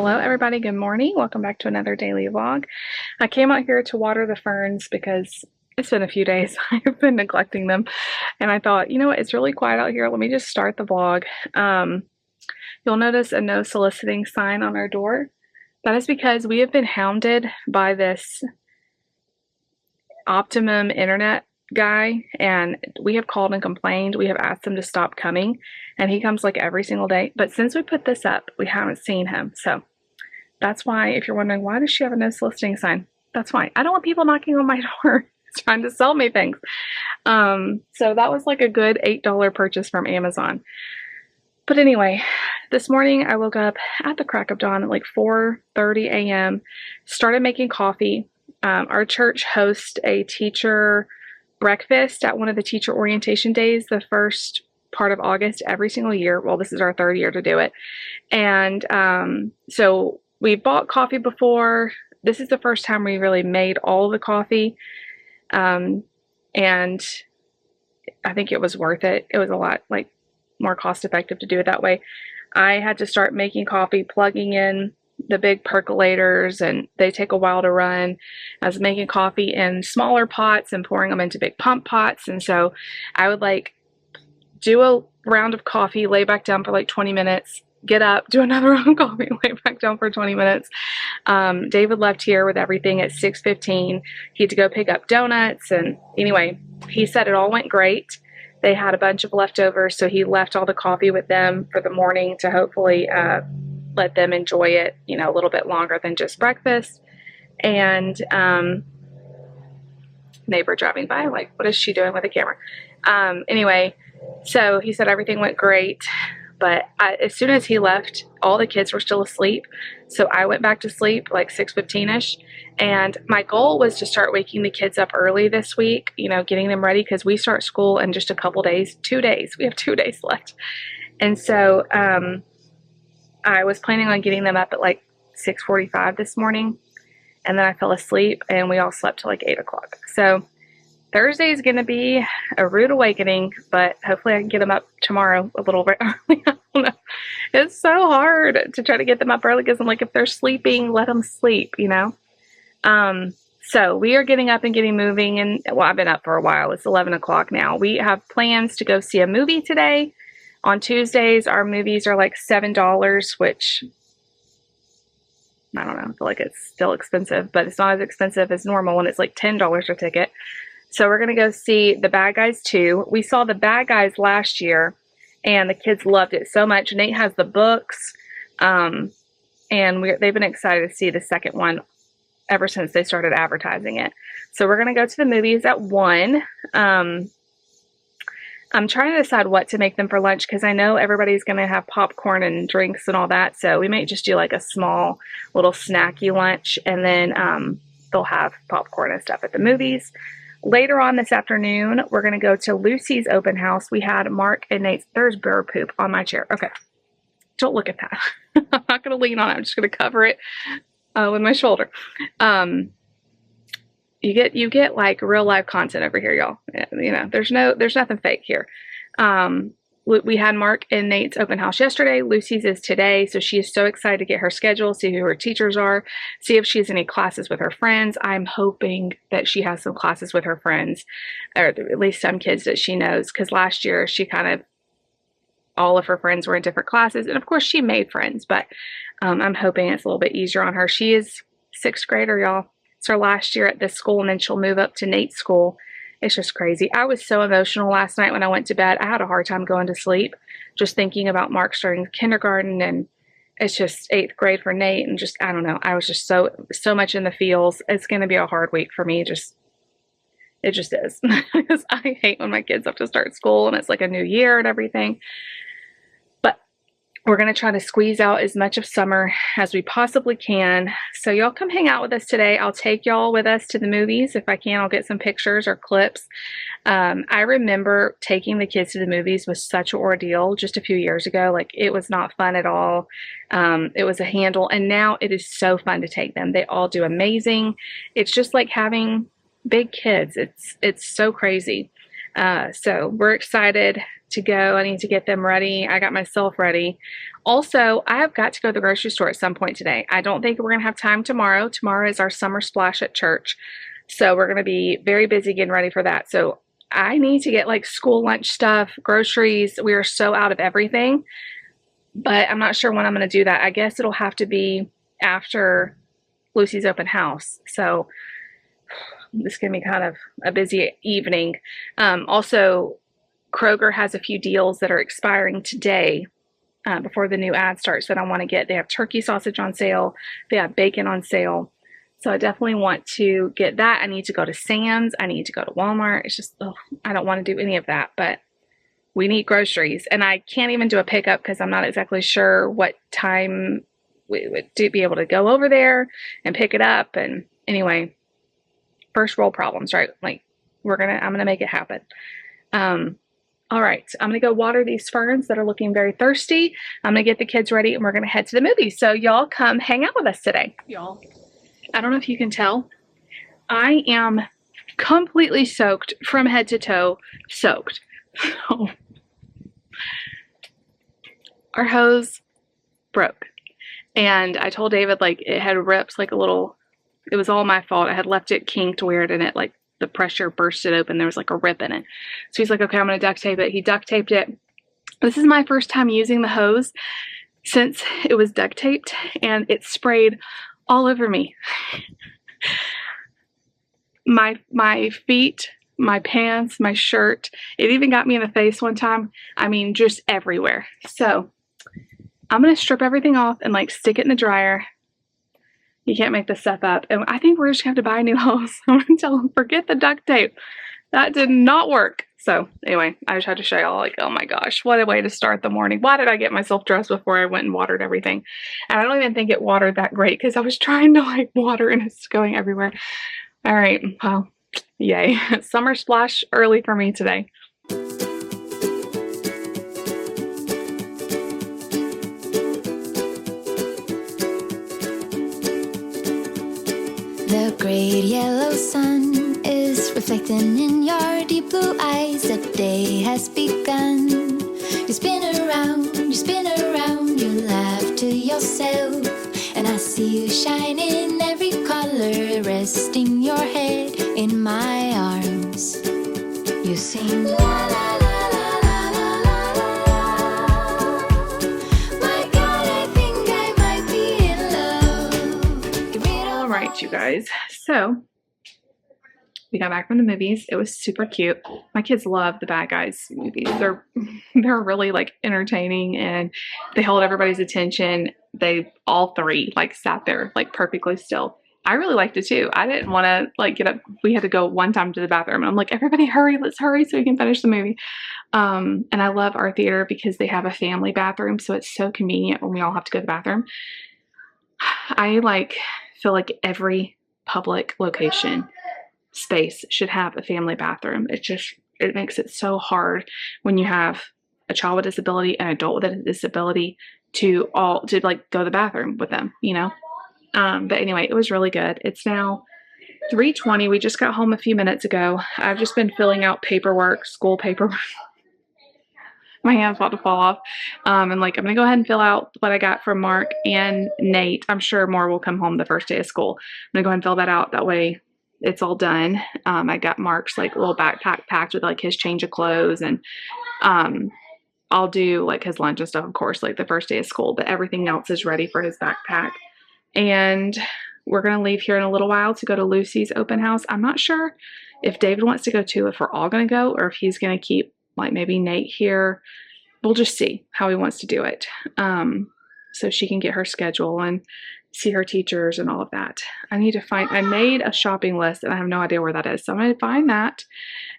Hello everybody, good morning. Welcome back to another daily vlog. I came out here to water the ferns because it's been a few days. I've been neglecting them and I thought, you know what, it's really quiet out here. Let me just start the vlog. You'll notice a no soliciting sign on our door. That is because we have been hounded by this Optimum internet guy, and we have called and complained. We have asked him to stop coming, and he comes like every single day. But since we put this up, we haven't seen him. So that's why, if you're wondering, why does she have a no soliciting sign? That's why. I don't want people knocking on my door trying to sell me things. So that was like a good $8 purchase from Amazon. But anyway, this morning I woke up at the crack of dawn at like 4:30 a.m., started making coffee. Our church hosts a teacher breakfast at one of the teacher orientation days, the first part of August every single year. Well, this is our third year to do it. And so we bought coffee before. This is the first time we really made all of the coffee. And I think it was worth it. It was a lot like more cost effective to do it that way. I had to start making coffee, plugging in the big percolators, and they take a while to run. I was making coffee in smaller pots and pouring them into big pump pots. And so I would like do a round of coffee, lay back down for like 20 minutes, get up, do another round of coffee, lay back down for 20 minutes. David left here with everything at 6:15. He had to go pick up donuts. And anyway, he said it all went great. They had a bunch of leftovers, so he left all the coffee with them for the morning to hopefully let them enjoy it, you know, a little bit longer than just breakfast. And neighbor driving by, like, what is she doing with the camera? Anyway, so he said everything went great, but as soon as he left, all the kids were still asleep. So I went back to sleep like 6:15ish. And my goal was to start waking the kids up early this week, you know, getting them ready, because we start school in just a couple days, 2 days. We have 2 days left. And so I was planning on getting them up at like 6:45 this morning, and then I fell asleep and we all slept till like 8 o'clock. So Thursday is going to be a rude awakening, but hopefully I can get them up tomorrow a little bit early. I don't know. It's so hard to try to get them up early because I'm like, if they're sleeping, let them sleep, you know? So we are getting up and getting moving, and well, I've been up for a while. It's 11 o'clock now. We have plans to go see a movie today. On Tuesdays, our movies are like $7, which I don't know, I feel like it's still expensive, but it's not as expensive as normal when it's like $10 a ticket. So we're going to go see The Bad Guys 2. We saw The Bad Guys last year, and the kids loved it so much. Nate has the books, and they've been excited to see the second one ever since they started advertising it. So we're going to go to the movies at 1. I'm trying to decide what to make them for lunch, because I know everybody's going to have popcorn and drinks and all that. So we might just do like a small little snacky lunch, and then they'll have popcorn and stuff at the movies. Later on this afternoon, we're going to go to Lucy's open house. We had Mark and Nate's. There's bird poop on my chair. Okay. Don't look at that. I'm not going to lean on it. I'm just going to cover it with my shoulder. You get like real life content over here, y'all. You know, there's nothing fake here. We had Mark and Nate's open house yesterday. Lucy's is today, so she is so excited to get her schedule, see who her teachers are, see if she has any classes with her friends. I'm hoping that she has some classes with her friends, or at least some kids that she knows, because last year she all of her friends were in different classes, and of course she made friends, but I'm hoping it's a little bit easier on her. She is 6th grader, y'all. It's her last year at this school, and then she'll move up to Nate's school. It's just crazy. I was so emotional last night when I went to bed. I had a hard time going to sleep, just thinking about Mark starting kindergarten, and it's just 8th grade for Nate, and just, I don't know. I was just so much in the feels. It's going to be a hard week for me. It just is. Because I hate when my kids have to start school and it's like a new year and everything. We're going to try to squeeze out as much of summer as we possibly can. So y'all come hang out with us today. I'll take y'all with us to the movies. If I can, I'll get some pictures or clips. I remember taking the kids to the movies was such an ordeal just a few years ago. Like, it was not fun at all. It was a handle, and now it is so fun to take them. They all do amazing. It's just like having big kids. It's so crazy. So we're excited to go. I need to get them ready. I got myself ready. Also, I have got to go to the grocery store at some point today. I don't think we're going to have time tomorrow. Tomorrow is our summer splash at church. So we're going to be very busy getting ready for that. So I need to get like school lunch stuff, groceries. We are so out of everything, but I'm not sure when I'm going to do that. I guess it'll have to be after Lucy's open house. So this is going to be kind of a busy evening. Also, Kroger has a few deals that are expiring today before the new ad starts that I want to get. They have turkey sausage on sale. They have bacon on sale. So I definitely want to get that. I need to go to Sam's. I need to go to Walmart. It's just, I don't want to do any of that, but we need groceries. And I can't even do a pickup because I'm not exactly sure what time we would be able to go over there and pick it up. And anyway, first world problems, right? Like I'm going to make it happen. All right, I'm going to go water these ferns that are looking very thirsty. I'm going to get the kids ready and we're going to head to the movies. So y'all come hang out with us today. Y'all, I don't know if you can tell, I am completely soaked from head to toe, soaked. Our hose broke. And I told David, like, it had ripped like a little, it was all my fault. I had left it kinked weird and it, like, the pressure bursted open. There was like a rip in it. So he's like, okay, I'm going to duct tape it. He duct taped it. This is my first time using the hose since it was duct taped and it sprayed all over me. My feet, my pants, my shirt. It even got me in the face one time. I mean, just everywhere. So I'm going to strip everything off and like stick it in the dryer. You can't make this stuff up. And I think we're just going to have to buy a new hose. I'm going to tell them, forget the duct tape. That did not work. So anyway, I just had to show y'all, like, oh my gosh, what a way to start the morning. Why did I get myself dressed before I went and watered everything? And I don't even think it watered that great because I was trying to like water and it's going everywhere. All right, well, yay. Summer splash early for me today. The great yellow sun is reflecting in your deep blue eyes. The day has begun. You spin around, you laugh to yourself. And I see you shine in every color, resting your head in my arms. You sing la la la la la la la la. My God, I think I might be in love. All right, you guys. So we got back from the movies. It was super cute. My kids love the Bad Guys movies. They're really like entertaining and they hold everybody's attention. They all three like sat there like perfectly still. I really liked it too. I didn't want to like get up. We had to go one time to the bathroom and I'm like, everybody hurry, let's hurry so we can finish the movie. And I love our theater because they have a family bathroom, so it's so convenient when we all have to go to the bathroom. I like feel like every public location space should have a family bathroom. It makes it so hard when you have a child with disability and an adult with a disability to like go to the bathroom with them, you know. But anyway, it was really good. It's now 3:20. We just got home a few minutes ago. I've just been filling out paperwork, school paperwork. My hand's about to fall off. And like, I'm going to go ahead and fill out what I got from Mark and Nate. I'm sure more will come home the first day of school. I'm going to go ahead and fill that out. That way it's all done. I got Mark's like little backpack packed with like his change of clothes and, I'll do like his lunch and stuff, of course, like the first day of school, but everything else is ready for his backpack. And we're going to leave here in a little while to go to Lucy's open house. I'm not sure if David wants to go too, if we're all going to go, or if he's going to keep like maybe Nate here. We'll just see how he wants to do it. So she can get her schedule and see her teachers and all of that. I made a shopping list and I have no idea where that is. So I'm going to find that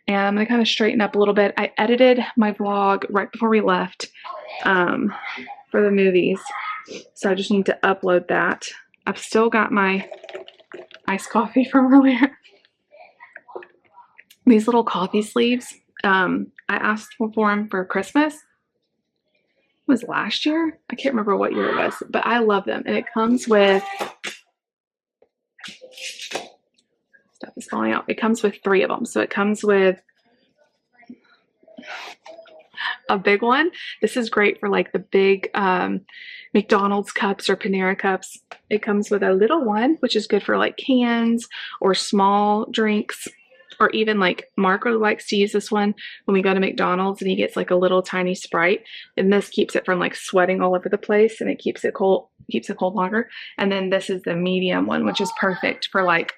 and I'm going to kind of straighten up a little bit. I edited my vlog right before we left for the movies. So I just need to upload that. I've still got my iced coffee from earlier. These little coffee sleeves. I asked for them for Christmas. It was last year. I can't remember what year it was, but I love them. And it comes with, stuff is falling out. It comes with 3 of them. So it comes with a big one. This is great for like the big McDonald's cups or Panera cups. It comes with a little one, which is good for like cans or small drinks. Or even like Mark really likes to use this one when we go to McDonald's and he gets like a little tiny Sprite, and this keeps it from like sweating all over the place, and it keeps it cold longer. And then this is the medium one, which is perfect for like,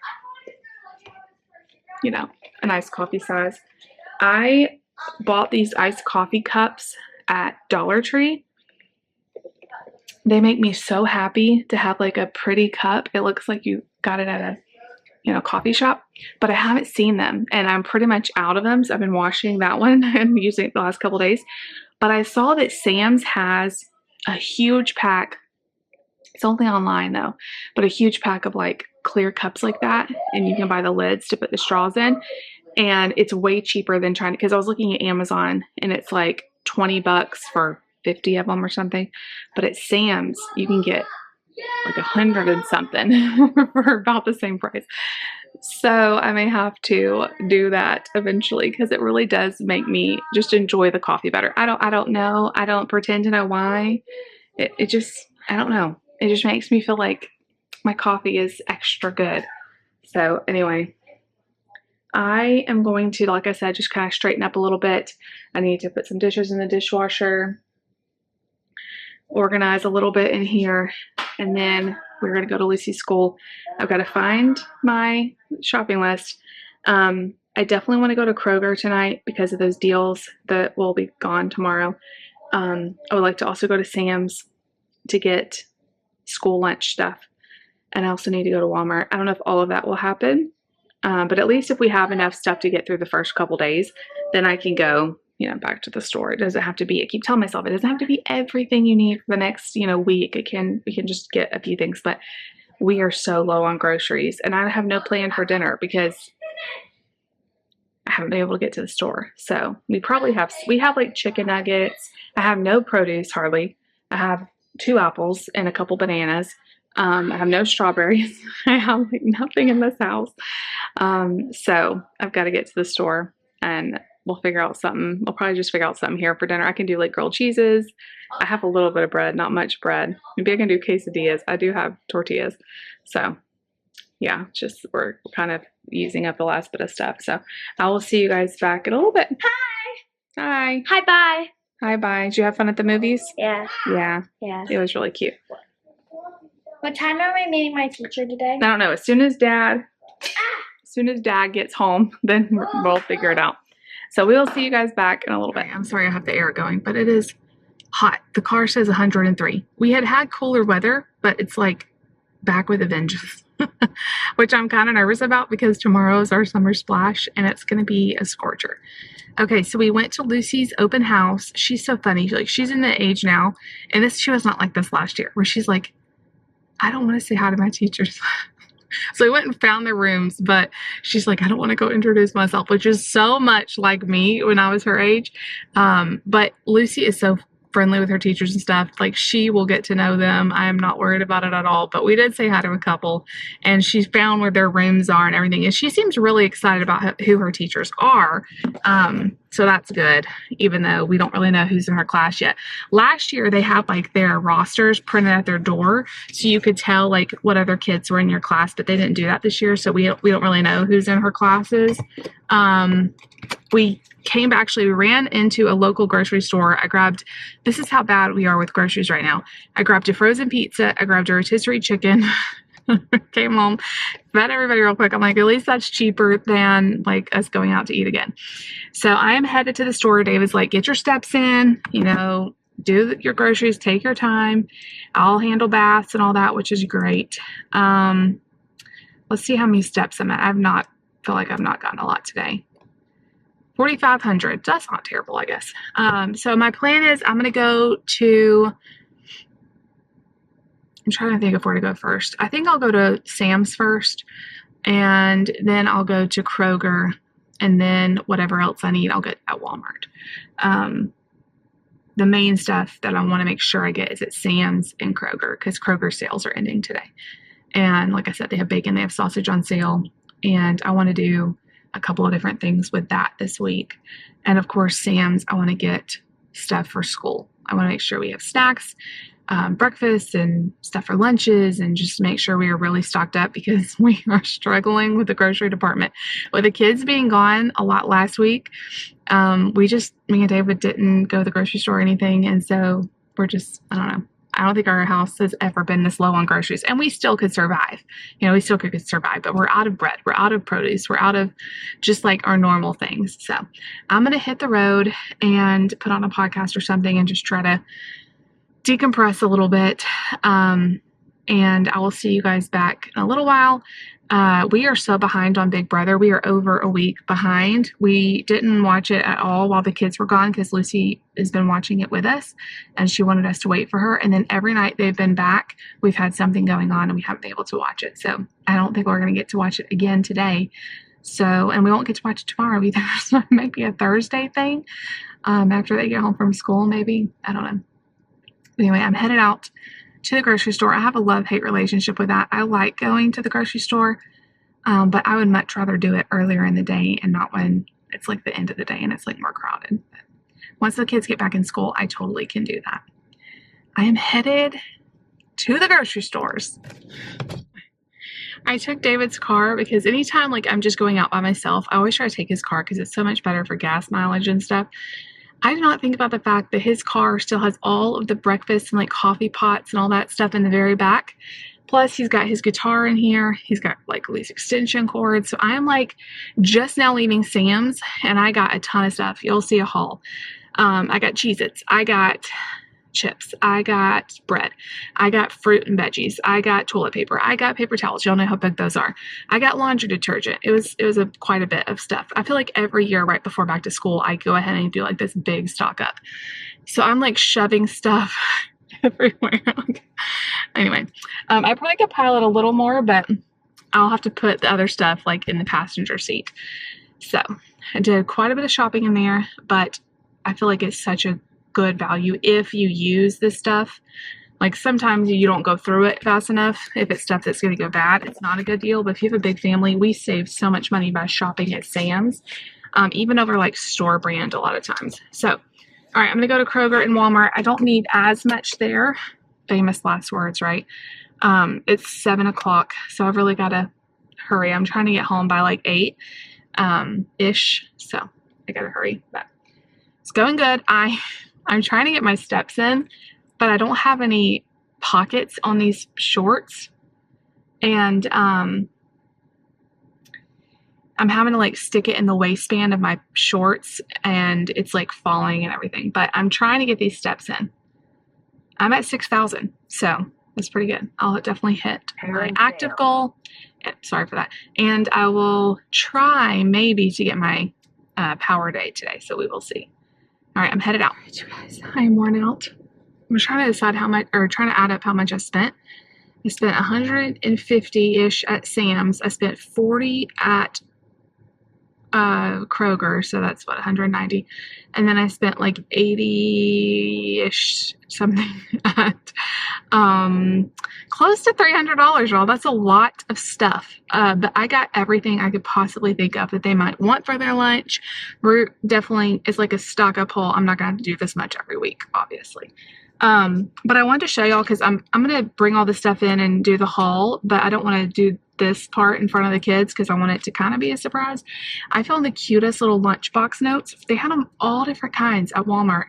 you know, a nice coffee size. I bought these iced coffee cups at Dollar Tree. They make me so happy to have like a pretty cup. It looks like you got it at a coffee shop, but I haven't seen them and I'm pretty much out of them. So I've been washing that one and using it the last couple days. But I saw that Sam's has a huge pack. It's only online though, but a huge pack of like clear cups like that. And you can buy the lids to put the straws in. And it's way cheaper than because I was looking at Amazon and it's like $20 for 50 of them or something. But at Sam's, you can get like 100 and something for about the same price. So I may have to do that eventually because it really does make me just enjoy the coffee better. I don't know. I don't pretend to know why. It just, I don't know. It just makes me feel like my coffee is extra good. So anyway, I am going to, like I said, just kind of straighten up a little bit. I need to put some dishes in the dishwasher, organize a little bit in here, and then we're going to go to Lucy's school. I've got to find my shopping list. I definitely want to go to Kroger tonight because of those deals that will be gone tomorrow. I would like to also go to Sam's to get school lunch stuff. And I also need to go to Walmart. I don't know if all of that will happen. But at least if we have enough stuff to get through the first couple days, then I can go, back to the store. It doesn't have to be, I keep telling myself, it doesn't have to be everything you need for the next, week. We can just get a few things, but we are so low on groceries and I have no plan for dinner because I haven't been able to get to the store. So we have like chicken nuggets. I have no produce hardly. I have 2 apples and a couple bananas. I have no strawberries. I have like nothing in this house. So I've got to get to the store and we'll figure out something. We'll probably just figure out something here for dinner. I can do like grilled cheeses. I have a little bit of bread, not much bread. Maybe I can do quesadillas. I do have tortillas. So yeah, just we're kind of using up the last bit of stuff. So I will see you guys back in a little bit. Hi. Hi. Hi, bye. Hi, bye. Did you have fun at the movies? Yeah. Yeah. Yeah. It was really cute. What time are we meeting my teacher today? I don't know. As soon as Dad gets home, then we'll figure it out. So we will see you guys back in a little bit. I'm sorry I have the air going, but it is hot. The car says 103. We had cooler weather, but it's like back with a vengeance, which I'm kind of nervous about because tomorrow is our summer splash and it's going to be a scorcher. Okay, so we went to Lucy's open house. She's so funny. She's in the age now, and she was not like this last year, where she's like, I don't want to say hi to my teachers. So we went and found their rooms, but she's like, I don't want to go introduce myself, which is so much like me when I was her age. But Lucy is so friendly with her teachers and stuff. Like, she will get to know them. I am not worried about it at all. But we did say hi to a couple, and she found where their rooms are and everything. And she seems really excited about who her teachers are. So that's good, even though we don't really know who's in her class yet. Last year, they had like their rosters printed at their door, so you could tell like what other kids were in your class, but they didn't do that this year. So we don't really know who's in her classes. We came back, we ran into a local grocery store. This is how bad we are with groceries right now. I grabbed a frozen pizza. I grabbed a rotisserie chicken. Came home, fed everybody real quick. I'm like, at least that's cheaper than like us going out to eat again. So I am headed to the store. David's like, get your steps in, do your groceries, take your time. I'll handle baths and all that, which is great. Let's see how many steps I'm at. Feel like I've not gotten a lot today. 4,500. That's not terrible, I guess. So my plan is I'm going to go to, I'm trying to think of where to go first. I think I'll go to Sam's first, and then I'll go to Kroger, and then whatever else I need, I'll get at Walmart. The main stuff that I want to make sure I get is at Sam's and Kroger, because Kroger sales are ending today. And like I said, they have bacon, they have sausage on sale, and I want to do a couple of different things with that this week. And of course, Sam's, I want to get stuff for school. I want to make sure we have snacks, breakfast, and stuff for lunches, and just make sure we are really stocked up because we are struggling with the grocery department. With the kids being gone a lot last week, me and David didn't go to the grocery store or anything, and so we're just, I don't know. I don't think our house has ever been this low on groceries, and we still could survive. We still could survive, but we're out of bread. We're out of produce. We're out of just like our normal things. So I'm going to hit the road and put on a podcast or something and just try to decompress a little bit. And I will see you guys back in a little while. We are so behind on Big Brother. We are over a week behind. We didn't watch it at all while the kids were gone because Lucy has been watching it with us and she wanted us to wait for her. And then every night they've been back, we've had something going on and we haven't been able to watch it. So I don't think we're going to get to watch it again today. And we won't get to watch it tomorrow either. So maybe a Thursday thing after they get home from school, maybe. I don't know. Anyway, I'm headed out to the grocery store. I have a love-hate relationship with that. I like going to the grocery store, but I would much rather do it earlier in the day and not when it's like the end of the day and it's like more crowded. But once the kids get back in school, I totally can do that. I am headed to the grocery stores. I took David's car because anytime like I'm just going out by myself, I always try to take his car because it's so much better for gas mileage and stuff. I did not think about the fact that his car still has all of the breakfast and like coffee pots and all that stuff in the very back. Plus he's got his guitar in here. He's got like these extension cords. So I'm like just now leaving Sam's and I got a ton of stuff. You'll see a haul. I got Cheez-Its. I got chips. I got bread. I got fruit and veggies. I got toilet paper. I got paper towels. Y'all know how big those are. I got laundry detergent. It was quite a bit of stuff. I feel like every year right before back to school, I go ahead and do like this big stock up. So I'm like shoving stuff everywhere. Anyway, I probably could pile it a little more, but I'll have to put the other stuff like in the passenger seat. So I did quite a bit of shopping in there, but I feel like it's such a good value if you use this stuff. Like sometimes you don't go through it fast enough. If it's stuff that's going to go bad, it's not a good deal. But if you have a big family, we save so much money by shopping at Sam's, even over like store brand a lot of times. So, all right, I'm going to go to Kroger and Walmart. I don't need as much there. Famous last words, right? It's 7 o'clock, so I've really got to hurry. I'm trying to get home by like 8 ish, so I got to hurry. But it's going good. I'm trying to get my steps in, but I don't have any pockets on these shorts. And I'm having to like stick it in the waistband of my shorts and it's like falling and everything. But I'm trying to get these steps in. I'm at 6,000, so that's pretty good. I'll definitely hit my active goal. Sorry for that. And I will try maybe to get my power day today, so we will see. All right, I'm headed out. All right, you guys, I'm worn out. I'm trying to decide how much, or trying to add up how much I spent. I spent 150-ish at Sam's. I spent 40 at Kroger, so that's what, 190. And then I spent like 80-ish something at close to $300, y'all. That's a lot of stuff. But I got everything I could possibly think of that they might want for their lunch. We're definitely, it's like a stock up haul. I'm not going to do this much every week, obviously. But I wanted to show y'all because I'm going to bring all this stuff in and do the haul, but I don't want to do this part in front of the kids because I want it to kind of be a surprise. I found the cutest little lunchbox notes. They had them all different kinds at Walmart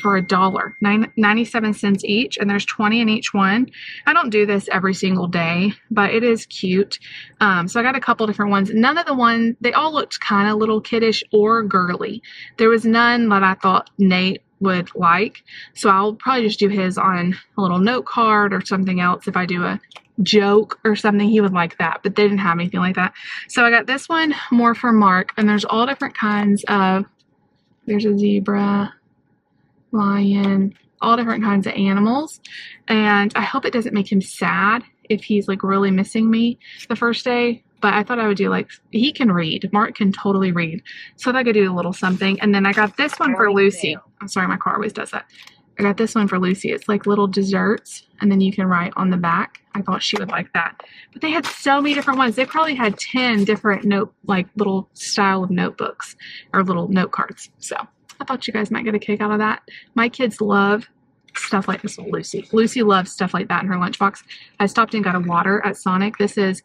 for $1, 97 cents each, and there's 20 in each one. I don't do this every single day, but it is cute. So I got a couple different ones. None of the ones, they all looked kind of little kiddish or girly. There was none that I thought Nate would like, so I'll probably just do his on a little note card or something else. If I do a joke or something, he would like that, but they didn't have anything like that. So I got this one more for Mark, and there's all different kinds of, there's a zebra, lion, all different kinds of animals, and I hope it doesn't make him sad if he's like really missing me the first day. But I thought I would do like, he can read. Mark can totally read. So I thought I could do a little something. And then I got this one for Lucy. I'm sorry, my car always does that. I got this one for Lucy. It's like little desserts. And then you can write on the back. I thought she would like that. But they had so many different ones. They probably had 10 different little style of notebooks or little note cards. So I thought you guys might get a kick out of that. My kids love stuff like this. Well, Lucy loves stuff like that in her lunchbox. I stopped and got a water at Sonic. This is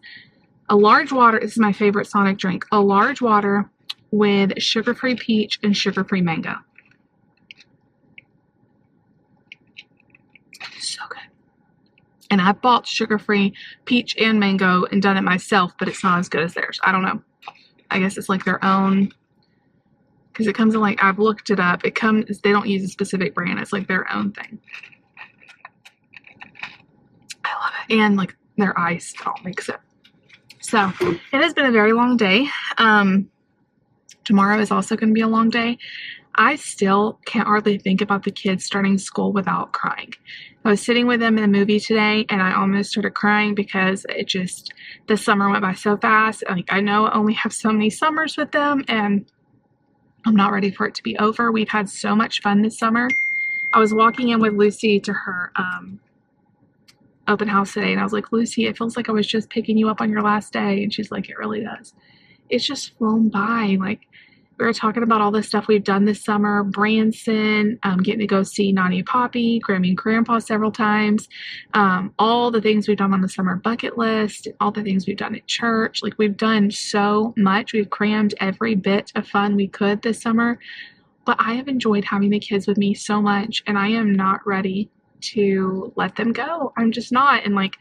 a large water. This is my favorite Sonic drink. A large water with sugar-free peach and sugar-free mango. So good. And I bought sugar-free peach and mango and done it myself, but it's not as good as theirs. I don't know. I guess it's like their own, because it comes in like, I've looked it up. It comes, they don't use a specific brand. It's like their own thing. I love it. And like their ice all makes it. So it has been a very long day. Tomorrow is also going to be a long day. I still can't hardly think about the kids starting school without crying. I was sitting with them in a movie today and I almost started crying because the summer went by so fast. Like, I know I only have so many summers with them and I'm not ready for it to be over. We've had so much fun this summer. I was walking in with Lucy to her open house today and I was like, Lucy, it feels like I was just picking you up on your last day. And she's like, it really does. It's just flown by. Like, we were talking about all the stuff we've done this summer. Branson, getting to go see Nani and Poppy, Grammy and Grandpa several times. All the things we've done on the summer bucket list, all the things we've done at church. Like, we've done so much. We've crammed every bit of fun we could this summer. But I have enjoyed having the kids with me so much, and I am not ready to let them go. I'm just not. And like,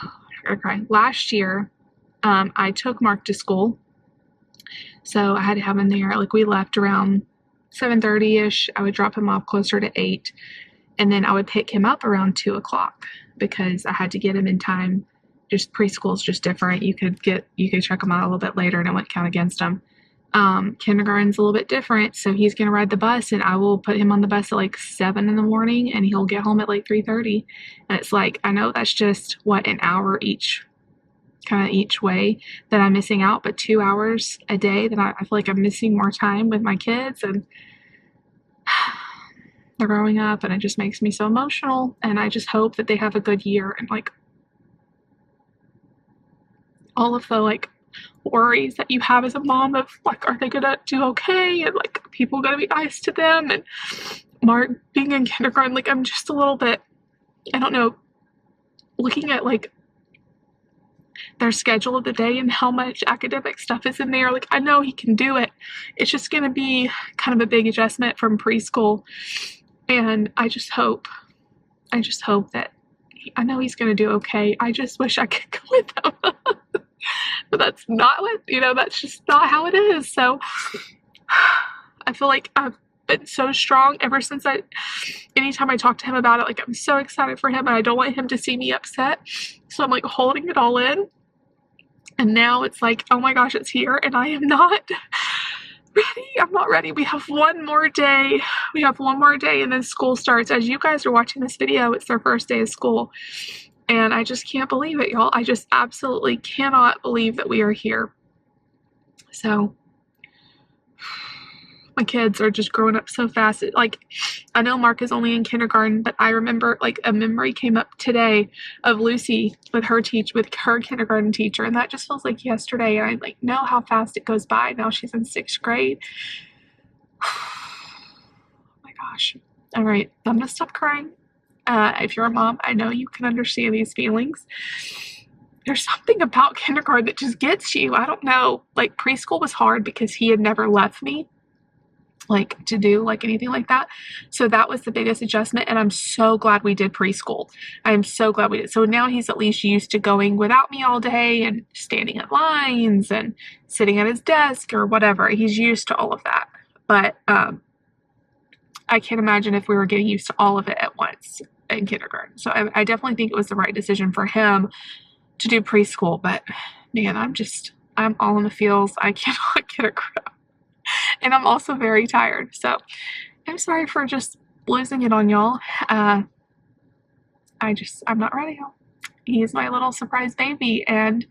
I'm gonna cry. Last year, I took Mark to school. So I had to have him there. Like, we left around 7:30-ish. I would drop him off closer to 8. And then I would pick him up around 2 o'clock because I had to get him in time. Just preschool is just different. You could check him out a little bit later and it wouldn't count against him. Kindergarten's a little bit different. So he's going to ride the bus and I will put him on the bus at like 7 in the morning and he'll get home at like 3:30. And it's like, I know that's just an hour each way that I'm missing out, but 2 hours a day that I feel like I'm missing more time with my kids, and they're growing up and it just makes me so emotional. And I just hope that they have a good year, and like all of the like worries that you have as a mom of like, are they gonna do okay, and like people gonna be nice to them, and Mark being in kindergarten, like I'm just a little bit, I don't know, looking at like their schedule of the day and how much academic stuff is in there. Like, I know he can do it. It's just going to be kind of a big adjustment from preschool. And I just hope that I know he's going to do okay. I just wish I could go with him. But that's not that's just not how it is. So I feel like I've been so strong ever since anytime I talk to him about it, like I'm so excited for him and I don't want him to see me upset. So I'm like holding it all in. And now it's like, oh my gosh, it's here and I am not ready. I'm not ready. We have one more day. And then school starts. As you guys are watching this video, it's their first day of school. And I just can't believe it, y'all. I just absolutely cannot believe that we are here. So my kids are just growing up so fast. Like, I know Mark is only in kindergarten, but I remember like a memory came up today of Lucy with her kindergarten teacher, and that just feels like yesterday. And I like know how fast it goes by. Now she's in 6th grade. Oh my gosh. All right, I'm gonna stop crying. If you're a mom, I know you can understand these feelings. There's something about kindergarten that just gets you. I don't know. Like, preschool was hard because he had never left me, like, to do like anything like that. So that was the biggest adjustment, and I'm so glad we did preschool. I'm so glad we did. So now he's at least used to going without me all day and standing in lines and sitting at his desk or whatever. He's used to all of that. But I can't imagine if we were getting used to all of it at once in kindergarten. So I definitely think it was the right decision for him to do preschool. But man, I'm all in the feels. I cannot get a grip. And I'm also very tired. So I'm sorry for just losing it on y'all. I'm not ready. He's my little surprise baby, and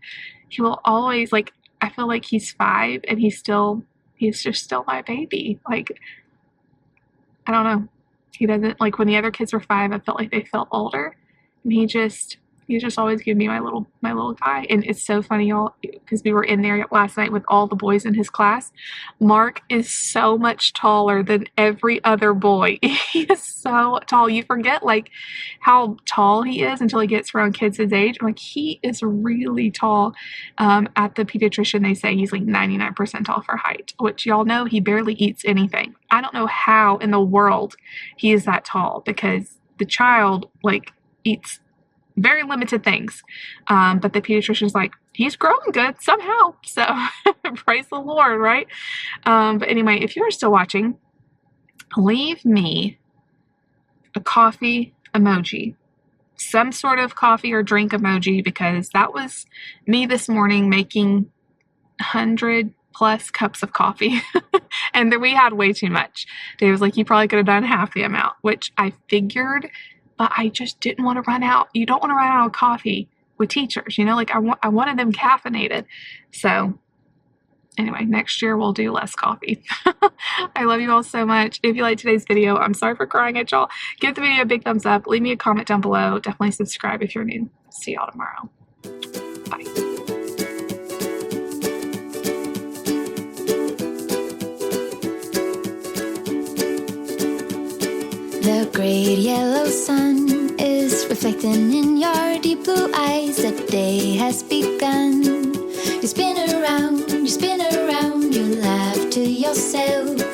he will always, like, I feel like he's 5 and he's just still my baby. Like, I don't know. He doesn't, like, when the other kids were 5, I felt like they felt older, and He's just always giving me my little guy. And it's so funny, y'all, because we were in there last night with all the boys in his class. Mark is so much taller than every other boy. He is so tall. You forget like how tall he is until he gets around kids his age. Like, he is really tall. At the pediatrician, they say he's like 99th percentile for height, which y'all know he barely eats anything. I don't know how in the world he is that tall, because the child like eats very limited things. But the pediatrician's like, he's growing good somehow. So praise the Lord, right? But anyway, if you're still watching, leave me a coffee emoji, some sort of coffee or drink emoji, because that was me this morning making 100+ cups of coffee. And then we had way too much. Dave was like, you probably could have done half the amount, which I figured, but I just didn't want to run out. You don't want to run out of coffee with teachers, you know, like I wanted them caffeinated. So anyway, next year we'll do less coffee. I love you all so much. If you like today's video, I'm sorry for crying at y'all. Give the video a big thumbs up. Leave me a comment down below. Definitely subscribe if you're new. See y'all tomorrow. Bye. The great yellow sun is reflecting in your deep blue eyes. The day has begun. You spin around, you laugh to yourself.